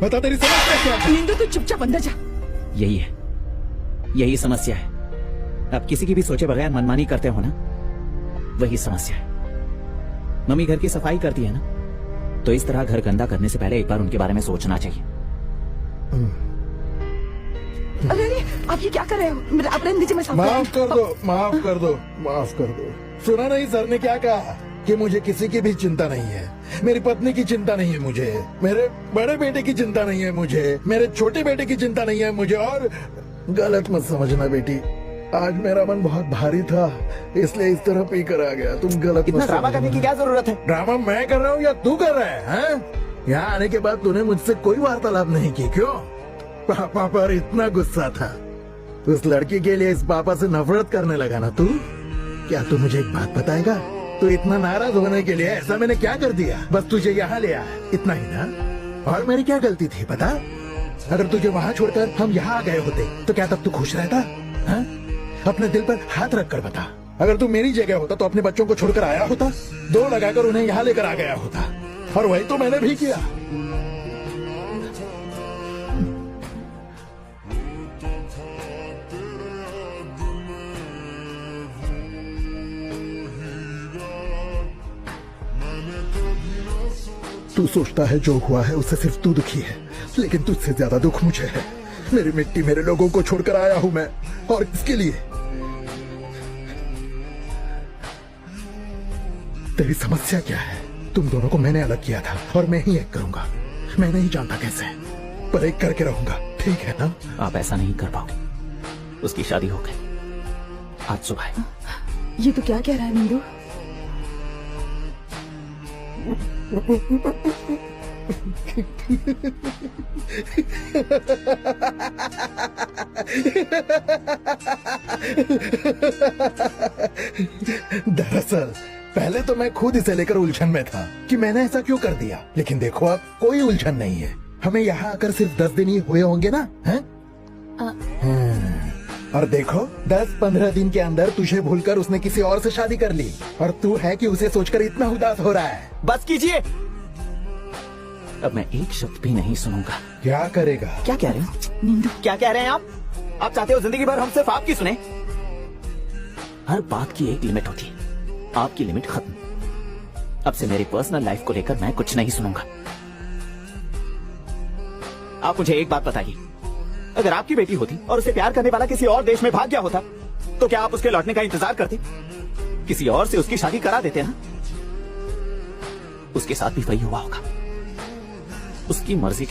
बता तेरी समस्या क्या है? निंदू तू चुपचाप अंदर जा। यही है, यही समस्या है। आप किसी की भी सोचे बगैर मनमानी करते हो ना, वही समस्या है। मम्मी घर की सफाई करती है ना, तो इस तरह घर गंदा करने से पहले एक बार उनके बारे में सोचना चाहिए। अरे अरे आप ये क्या कर रहे हो? आप रहने दीजिए, मैं साफ माफ कर दो, माफ कर दो, माफ कर दो। सुना नहीं सर ने क्या कहा कि मुझे किसी की भी चिंता नहीं है। मेरी पत्नी की चिंता नहीं है मुझे, मेरे बड़े बेटे की चिंता नहीं है मुझे, मेरे छोटे बेटे की चिंता नहीं है मुझे। और गलत मत समझना बेटी, आज मेरा मन बहुत भारी था इसलिए इस तरह पी कर आ गया। तुम गलत इतना मत ड्रामा समझना। करने की क्या जरूरत है? ड्रामा मैं कर रहा हूँ या तू कर रहा है, हैं? यहाँ आने के बाद तूने मुझसे कोई वार्तालाप नहीं की, क्यों? पापा पर इतना गुस्सा था, उस लड़की के लिए इस पापा से नफरत करने लगा ना तू? क्या तू मुझे एक बात बताएगा? तू इतना नाराज होने के लिए ऐसा मैंने क्या कर दिया? बस तुझे यहाँ ले आया, इतना ही ना? और मेरी क्या गलती थी पता? अगर तुझे वहाँ छोड़कर हम यहाँ आ गए होते तो क्या तब तू खुश रहता? हाँ? अपने दिल पर हाथ रख कर बता। अगर तू मेरी जगह होता तो अपने बच्चों को छोड़कर आया होता, दो लगाकर उन्हें यहाँ लेकर आ गया होता, और वही तो मैंने भी किया। तू सोचता है जो हुआ है उससे सिर्फ तू दुखी है, लेकिन तुझसे ज्यादा दुख मुझे है। मेरी मिट्टी, मेरे लोगों को छोड़कर आया हूं मैं, और किसके लिए? तेरी समस्या क्या है? तुम दोनों को मैंने अलग किया था और मैं ही एक करूंगा। मैं नहीं जानता कैसे, पर एक करके रहूंगा, ठीक है ना? आप ऐसा नहीं कर पाओगे। उसकी शादी हो गई आज सुबह। ये तो क्या कह रहा है निंदू? दरअसल पहले तो मैं खुद इसे लेकर उलझन में था कि मैंने ऐसा क्यों कर दिया, लेकिन देखो अब कोई उलझन नहीं है। हमें यहाँ आकर सिर्फ 10 दिन ही हुए होंगे ना, हैं? और देखो 10-15 दिन के अंदर तुझे भूलकर उसने किसी और से शादी कर ली, और तू है कि उसे सोचकर इतना उदास हो रहा है। बस कीजिए, अब मैं एक शब्द भी नहीं सुनूंगा। क्या करेगा? क्या कह रहे हो निंदू, क्या कह रहे हैं आप? आप चाहते हो जिंदगी भर हम सिर्फ आपकी सुने? हर बात की एक लिमिट होती है, आपकी लिमिट खत्म। अब से मेरी पर्सनल लाइफ को लेकर मैं कुछ नहीं सुनूंगा। आप मुझे एक बात बताइए, अगर आपकी बेटी होती और उसे प्यार करने वाला किसी और देश में भाग गया होता, तो क्या आप उसके लौटने का इंतजार करते? किसी और से उसकी शादी करा देते ना? उसके साथ भी वही हुआ होगा। उसकी मर्जी